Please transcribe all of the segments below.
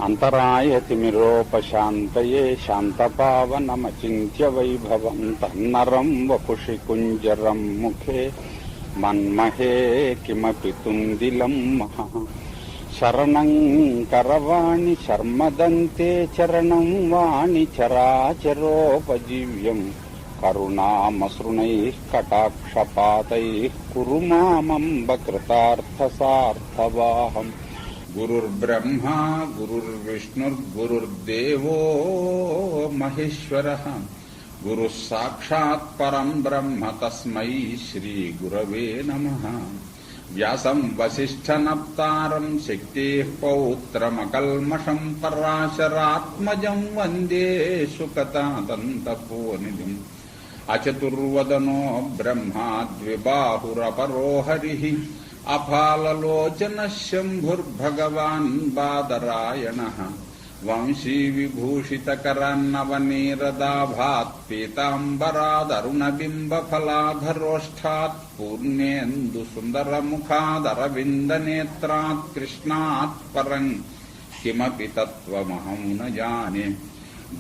అంతరాయతిమిరోపశాంతయే శాంతపావనమచింత్య వైభవం తన్నరం వపుషి కుంజరం ముఖే మన్మహే కిమపి తుందిలం మహా శరణం కరవాణి శర్మదంతే చరణం వాణి చరాచరోపజీవ్యం కరుణామసృణైః కటాక్షపాతైః కురు మామంబ కృతార్థసార్థవాహం. గురుర్బ్రహ్మా గురుర్విష్ణుర్గురుర్దేవో మహేశ్వరః గురుః సాక్షాత్ పరం బ్రహ్మ తస్మై శ్రీ గురవే నమః. వ్యాసం వసిష్ఠనప్తారం శక్తేః పౌత్రమకల్మషం పరాశరాత్మజం వందే సుకతాదంతపోనిధిం. అచతుర్వదనో బ్రహ్మా ద్విబాహురపరో హరిః అఫాలలోచన శంభుర్భగవాన్ బాదరాయణః. వంశీ విభూషితకరన్నవనీరదాభాత్ పీతాంబరాదరుణబింబఫలాధరోష్ఠాత్ పూర్ణేందు సుందరముఖాదరవిందనేత్రాత్ కృష్ణాత్ పరం కిమపి తత్వమహం న జానే.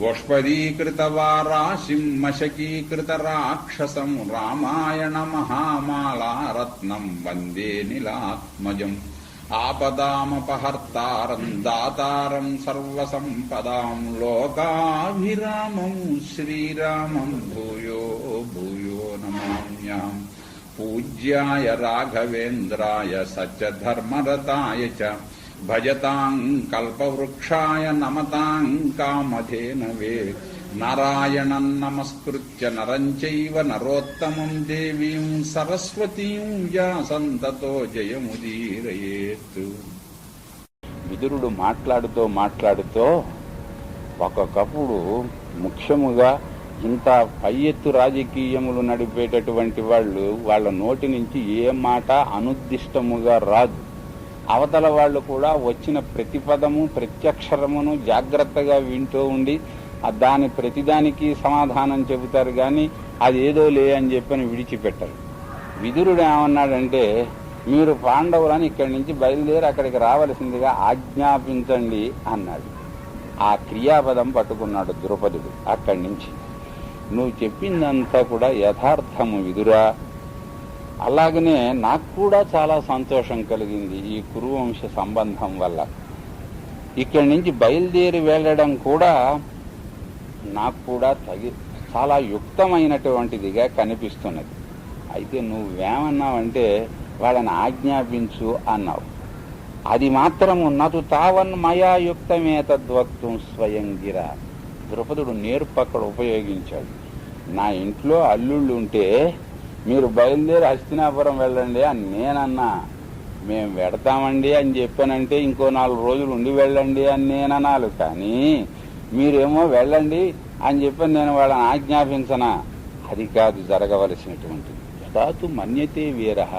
గోష్పదీకృతవారాశిం మశకీకృతరాక్షసం రామాయణ మహామాలారత్నం వందే నీలాత్మజం. ఆపదామపహర్తారం దాతారం సర్వసంపదాం లోకాభిరామం శ్రీరామం భూయో భూయో నమామ్యహం. పూజ్యాయ రాఘవేంద్రాయ సత్యధర్మరతాయ చ భజతాం కల్పవృక్షాయ నమతాం కామధేనవే. నారాయణం నమస్కృత్య నరం చైవ నరోత్తమం దేవీం సరస్వతీం వ్యాసం తతో జయముదీరయేత్. విదురుడు మాట్లాడుతూ ఒక్కొక్కప్పుడు ముఖ్యముగా ఇంత పై ఎత్తు రాజకీయములు నడిపేటటువంటి వాళ్ళు వాళ్ళ నోటి నుంచి ఏ మాట అనుద్దిష్టముగా రాదు. అవతల వాళ్ళు కూడా వచ్చిన ప్రతిపదము ప్రత్యక్షరమును జాగ్రత్తగా వింటూ ఉండి దాని ప్రతిదానికి సమాధానం చెబుతారు గాని అదేదో లే అని చెప్పని విడిచిపెట్టరు. విదురుడు ఏమన్నాడంటే, మీరు పాండవులని ఇక్కడి నుంచి బయలుదేరి అక్కడికి రావలసిందిగా ఆజ్ఞాపించండి అన్నాడు. ఆ క్రియాపదం పట్టుకున్నాడు ద్రుపదుడు. అక్కడి నుంచి నువ్వు చెప్పిందంతా కూడా యథార్థము విదురా. అలాగనే నాకు కూడా చాలా సంతోషం కలిగింది ఈ కురువంశ సంబంధం వల్ల. ఇక్కడి నుంచి బయలుదేరి వెళ్లడం కూడా నాకు కూడా చాలా యుక్తమైనటువంటిదిగా కనిపిస్తున్నది. అయితే నువ్వేమన్నావంటే వాళ్ళని ఆజ్ఞాపించు అన్నావు. అది మాత్రము నతు తావన్ మయా యుక్తమే తద్వక్తం స్వయం గిరా. ద్రుపదుడు నేర్పు అక్కడ ఉపయోగించాడు. నా ఇంట్లో అల్లుళ్ళు ఉంటే మీరు బయలుదేరి హస్తినాపురం వెళ్ళండి అని నేనన్నా. మేము వెడతామండి అని చెప్పానంటే ఇంకో 4 రోజులు ఉండి వెళ్ళండి అని నేనన్నాను. కానీ మీరేమో వెళ్ళండి అని చెప్పని నేను వాళ్ళని ఆజ్ఞాపించనా? అది కాదు జరగవలసినటువంటిది. యదాతు మన్యతే వీరః.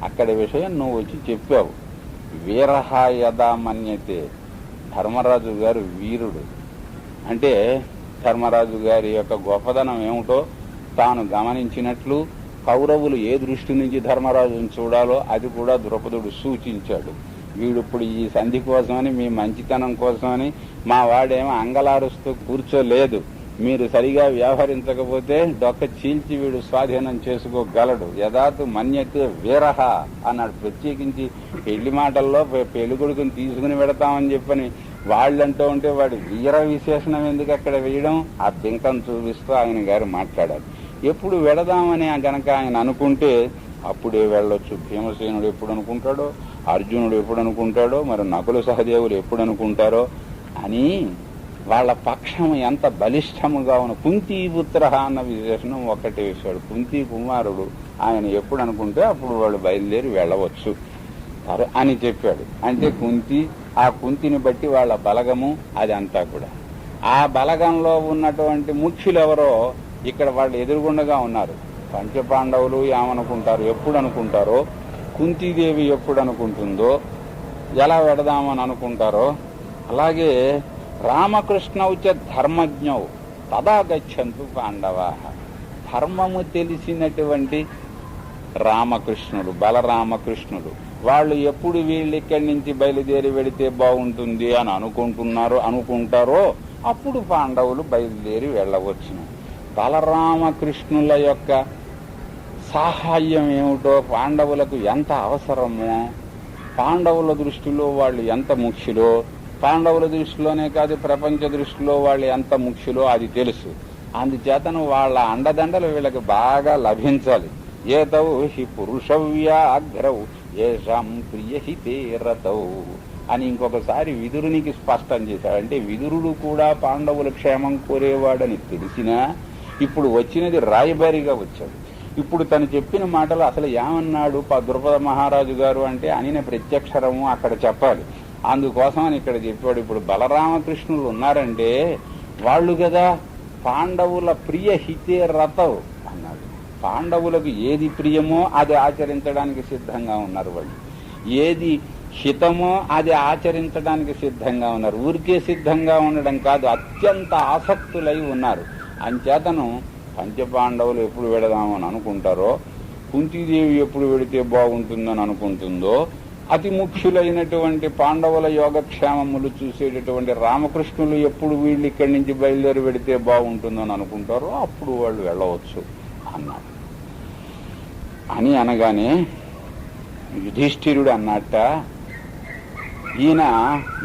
అక్కడి విషయం నువ్వు వచ్చి చెప్పావు. వీరః యదా మన్యతే. ధర్మరాజు గారు వీరుడు అంటే ధర్మరాజు గారి యొక్క గొప్పదనం ఏమిటో తాను గమనించినట్లు కౌరవులు ఏ దృష్టి నుంచి ధర్మరాజును చూడాలో అది కూడా ద్రుపదుడు సూచించాడు. వీడిప్పుడు ఈ సంధి కోసమని మీ మంచితనం కోసమని మా వాడేమో అంగలారుస్తూ కూర్చోలేదు. మీరు సరిగా వ్యవహరించకపోతే డొక్క చీల్చి వీడు స్వాధీనం చేసుకోగలడు. యదాతు మన్యతే వీరః అన్నాడు. ప్రత్యేకించి పెళ్లి మాటల్లో పెళ్లి కొడుకుని తీసుకుని వెడతామని చెప్పని వాళ్ళంటూ ఉంటే వాడి వీర విశేషణం ఎందుకు అక్కడ వేయడం? ఆ బింకం చూపిస్తూ ఆయన గారు మాట్లాడారు. ఎప్పుడు వెడదామని గనక ఆయన అనుకుంటే అప్పుడే వెళ్ళొచ్చు. భీమసేనుడు ఎప్పుడు అనుకుంటాడో, అర్జునుడు ఎప్పుడు అనుకుంటాడో, మరి నకుల సహదేవులు ఎప్పుడు అనుకుంటారో అని వాళ్ళ పక్షం ఎంత బలిష్టముగా ఉన్న. కుంతీపుత్ర అన్న విశేషణం ఒకటి వేశాడు. కుంతీ కుమారుడు ఆయన ఎప్పుడు అనుకుంటే అప్పుడు వాళ్ళు బయలుదేరి వెళ్ళవచ్చు అని చెప్పాడు. అంటే ఆ కుంతిని బట్టి వాళ్ళ బలగము అది అంతా కూడా. ఆ బలగంలో ఉన్నటువంటి ముఖ్యులెవరో ఇక్కడ వాళ్ళు ఎదురుగుండగా ఉన్నారు. పంచపాండవులు ఏమనుకుంటారు, ఎప్పుడు అనుకుంటారో, కుంతీదేవి ఎప్పుడు అనుకుంటుందో, ఎలా వెడదామని అనుకుంటారో, అలాగే రామకృష్ణౌచ ధర్మజ్ఞౌ తదా గచ్చంతు పాండవాః. ధర్మము తెలిసినటువంటి రామకృష్ణుడు, బలరామకృష్ణుడు వాళ్ళు ఎప్పుడు వీళ్ళు ఇక్కడి నుంచి బయలుదేరి వెళితే బాగుంటుంది అని అనుకుంటారో అప్పుడు పాండవులు బయలుదేరి వెళ్ళవచ్చును. బలరామకృష్ణుల యొక్క సాహాయ్యం ఏమిటో, పాండవులకు ఎంత అవసరమో, పాండవుల దృష్టిలో వాళ్ళు ఎంత ముఖ్యులో, పాండవుల దృష్టిలోనే కాదు ప్రపంచ దృష్టిలో వాళ్ళు ఎంత ముఖ్యులో అది తెలుసు. అందుచేతను వాళ్ళ అండదండలు వీళ్ళకి బాగా లభించాలి. ఏతౌ హి పురుషవ్యాఘ్రౌ ఏషాం ప్రియహితే రతౌ అని ఇంకొకసారి విదురునికి స్పష్టం చేశాడు. అంటే విదురుడు కూడా పాండవుల క్షేమం కోరేవాడని తెలిసినా ఇప్పుడు వచ్చినది రాయబారిగా వచ్చాడు. ఇప్పుడు తను చెప్పిన మాటలు అసలు ఏమన్నాడు ద్రుపద మహారాజు గారు అంటే అనిన ప్రత్యక్షరము అక్కడ చెప్పాలి. అందుకోసం అని ఇక్కడ చెప్పాడు. ఇప్పుడు బలరామకృష్ణులు ఉన్నారంటే వాళ్ళు కదా పాండవుల ప్రియ హితే రతవు అన్నాడు. పాండవులకు ఏది ప్రియమో అది ఆచరించడానికి సిద్ధంగా ఉన్నారు. వాళ్ళు ఏది హితమో అది ఆచరించడానికి సిద్ధంగా ఉన్నారు. ఊరికే సిద్ధంగా ఉండడం కాదు, అత్యంత ఆసక్తులై ఉన్నారు. అంచేతను పంచపాండవులు ఎప్పుడు వెళదామని అనుకుంటారో, కుంతీదేవి ఎప్పుడు వెళితే బాగుంటుందని అనుకుంటుందో, అతి ముఖ్యులైనటువంటి పాండవుల యోగక్షేమములు చూసేటటువంటి రామకృష్ణులు ఎప్పుడు వీళ్ళు ఇక్కడి నుంచి బయలుదేరి వెళితే బాగుంటుందని అనుకుంటారో అప్పుడు వాళ్ళు వెళ్ళవచ్చు అన్నాడు. అని అనగానే యుధిష్ఠిరుడు అన్నట్ట, ఈయన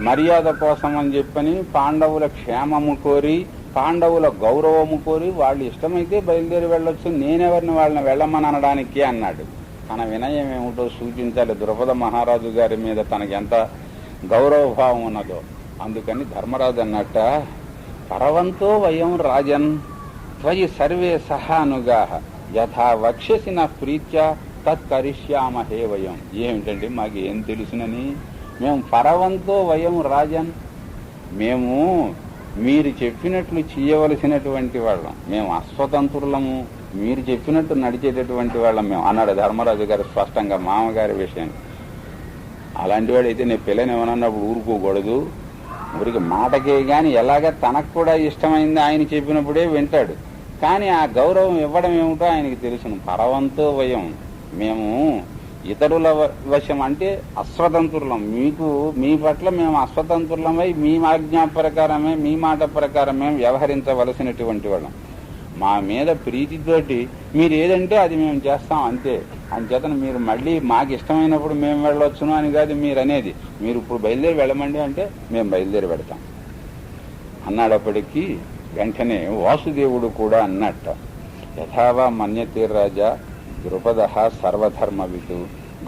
మర్యాద కోసం అని చెప్పని పాండవుల క్షేమము కోరి పాండవుల గౌరవము కోరి వాళ్ళు ఇష్టమైతే బయలుదేరి వెళ్ళొచ్చు, నేనెవరిని వాళ్ళని వెళ్ళమని అనడానికి అన్నాడు. తన వినయం ఏమిటో సూచించాలి. ద్రుపద మహారాజు గారి మీద తనకి ఎంత గౌరవభావం ఉన్నదో. అందుకని ధర్మరాజు అన్నట్ట, పరవంతో వయం రాజన్ త్వయి సర్వే సహానుగా యథా వక్ష్యసిన ప్రీత్యా తత్కరిష్యామహే వయం. ఏమిటంటే మాకు ఏం తెలుసునని, మేము పరవంతో వయం రాజన్, మేము మీరు చెప్పినట్లు చేయవలసినటువంటి వాళ్ళం, మేము అస్వతంత్రులము, మీరు చెప్పినట్టు నడిచేటటువంటి వాళ్ళం మేము అన్నాడు ధర్మరాజు గారు స్పష్టంగా మామగారి విషయం. అలాంటి వాడైతే నేను పిల్లని ఏమన్నప్పుడు ఊరుకోకూడదు. ఊరికి మాటకే గాని ఎలాగ తనకు కూడా ఇష్టమైంది ఆయన చెప్పినప్పుడే వింటాడు. కానీ ఆ గౌరవం ఇవ్వడం ఏమిటో ఆయనకి తెలుసును. పరవంతో వయం, మేము ఇతరుల వశం అంటే అస్వతంత్రులం, మీ పట్ల మేము అస్వతంత్రులమై మీ ఆజ్ఞా ప్రకారమే మీ మాట ప్రకారమే వ్యవహరించవలసినటువంటి వాళ్ళం. మా మీద ప్రీతితోటి మీరు ఏదంటే అది మేము చేస్తాం అంతే. అంచేతను మీరు మళ్ళీ మాకు ఇష్టమైనప్పుడు మేము వెళ్ళొచ్చును అని కాదు మీరు అనేది. మీరు ఇప్పుడు బయలుదేరి వెళ్ళమండి అంటే మేము బయలుదేరి పెడతాం అన్నాడప్పటికీ వెంటనే వాసుదేవుడు కూడా అన్నట్ట, యథావా మన్యతే రాజా ద్రుపద సర్వధర్మవితు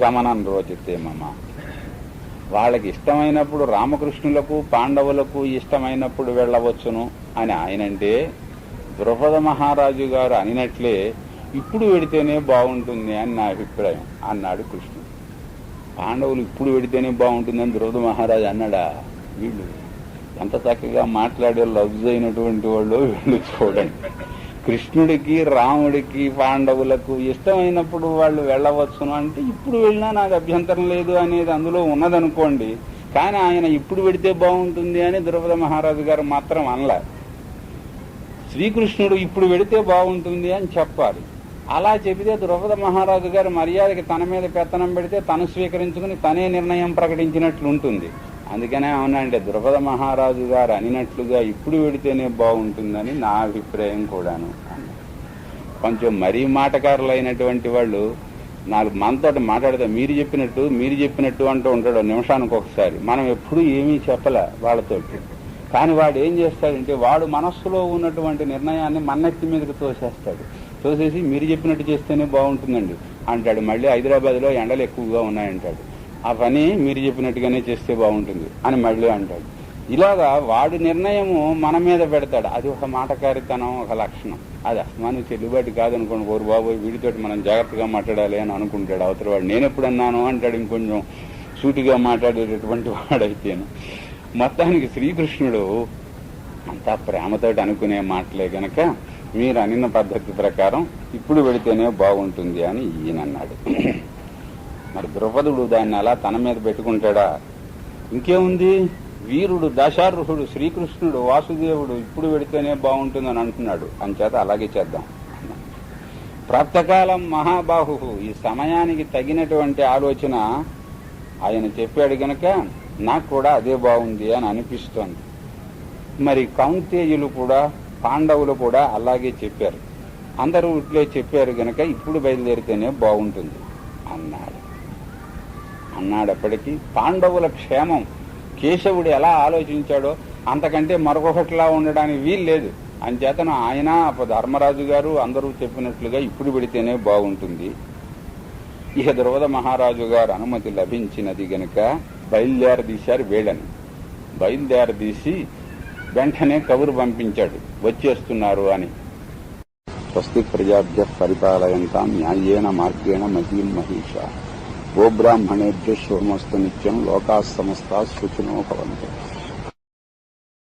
గమనం రోచతే మమ. వాళ్ళకి ఇష్టమైనప్పుడు రామకృష్ణులకు పాండవులకు ఇష్టమైనప్పుడు వెళ్ళవచ్చును అని ఆయనంటే, ద్రుపద మహారాజు గారు అనినట్లే ఇప్పుడు వెడితేనే బాగుంటుంది అని నా అభిప్రాయం అన్నాడు కృష్ణుడు. పాండవులు ఇప్పుడు వెడితేనే బాగుంటుందని ద్రుపద మహారాజు అన్నాడా? వీళ్ళు ఎంత చక్కగా మాట్లాడే లవ్జ్ అయినటువంటి వాళ్ళు వీళ్ళు చూడండి. కృష్ణుడికి రాముడికి పాండవులకు ఇష్టమైనప్పుడు వాళ్ళు వెళ్ళవచ్చును అంటే ఇప్పుడు వెళ్ళినా నాకు అభ్యంతరం లేదు అనేది అందులో ఉన్నదనుకోండి. కానీ ఆయన ఇప్పుడు వెడితే బాగుంటుంది అని ద్రుపద మహారాజు గారు మాత్రం అనలే. శ్రీకృష్ణుడు ఇప్పుడు వెడితే బాగుంటుంది అని చెప్పాలి. అలా చెబితే ద్రుపద మహారాజు గారు మర్యాదకి తన మీద పెత్తనం పెడితే తను స్వీకరించుకుని తనే నిర్ణయం ప్రకటించినట్లు ఉంటుంది. అందుకనే అవునంటే ద్రుపద మహారాజు గారు అనినట్లుగా ఇప్పుడు వెడితేనే బాగుంటుందని నా అభిప్రాయం కూడాను. కొంచెం మరీ మాటకారులైనటువంటి వాళ్ళు నాలుగు మనతోటి మాట్లాడితే మీరు చెప్పినట్టు అంటూ ఉంటాడు నిమిషానికి ఒకసారి. మనం ఎప్పుడూ ఏమీ చెప్పలే వాళ్ళతోటి. కానీ వాడు ఏం చేస్తాడంటే వాడు మనస్సులో ఉన్నటువంటి నిర్ణయాన్ని మన్నెత్తి మీదకి తోసేసి మీరు చెప్పినట్టు చేస్తేనే బాగుంటుందండి అంటాడు. మళ్ళీ హైదరాబాద్లో ఎండలు ఎక్కువగా ఉన్నాయంటాడు. ఆ పని మీరు చెప్పినట్టుగానే చేస్తే బాగుంటుంది అని మళ్ళీ అంటాడు. ఇలాగా వాడి నిర్ణయము మన మీద పెడతాడు. అది ఒక మాటకారితనం, ఒక లక్షణం. అది అస్మాను చెల్లుబాటు కాదనుకోండి. ఓరు బాబోయ్ వీడితోటి మనం జాగ్రత్తగా మాట్లాడాలి అని అనుకుంటాడు. అవతల వాడు నేనెప్పుడన్నాను అంటాడు ఇంకొంచెం సూటిగా మాట్లాడేటటువంటి వాడైతేను. మొత్తానికి శ్రీకృష్ణుడు అంతా ప్రేమతోటి అనుకునే మాటలే గనక మీరు అనిన పద్ధతి ప్రకారం ఇప్పుడు వెళితేనే బాగుంటుంది అని ఈయనన్నాడు. మరి ద్రుపదుడు దాన్ని అలా తన మీద పెట్టుకుంటాడా? ఇంకేముంది, వీరుడు దశార్హుడు శ్రీకృష్ణుడు వాసుదేవుడు ఇప్పుడు వెళితేనే బాగుంటుందని అంటున్నాడు. అంచేత అలాగే చేద్దాం. ప్రాప్తకాలం మహాబాహు, ఈ సమయానికి తగినటువంటి ఆలోచన ఆయన చెప్పాడు గనక నాకు కూడా అదే బాగుంది అని అనిపిస్తోంది. మరి కౌంతేయులు కూడా పాండవులు కూడా అలాగే చెప్పారు. అందరూ ఇట్లే చెప్పారు గనక ఇప్పుడు బయలుదేరితేనే బాగుంటుంది అన్నాడప్పటికీ పాండవుల క్షేమం కేశవుడు ఎలా ఆలోచించాడో అంతకంటే మరొకటిలా ఉండడానికి వీల్లేదు. అంచేతను ఆయన ధర్మరాజు గారు అందరూ చెప్పినట్లుగా ఇప్పుడు పెడితేనే బాగుంటుంది. ఇక ద్రౌపద మహారాజు గారు అనుమతి లభించినది గనక బయలుదేరదీశారు వీళ్ళని. బయలుదేరదీసి వెంటనే కబురు పంపించాడు వచ్చేస్తున్నారు అని. స్వస్తి ప్రజాభ్య పరిపాలయంతాం న్యాయేన మార్గేణ మహీం మహిషా గోబ్రాహ్మణేభ్య శోమస్తు నిత్యం లోకాః సమస్తాః సుఖినో భవంతు.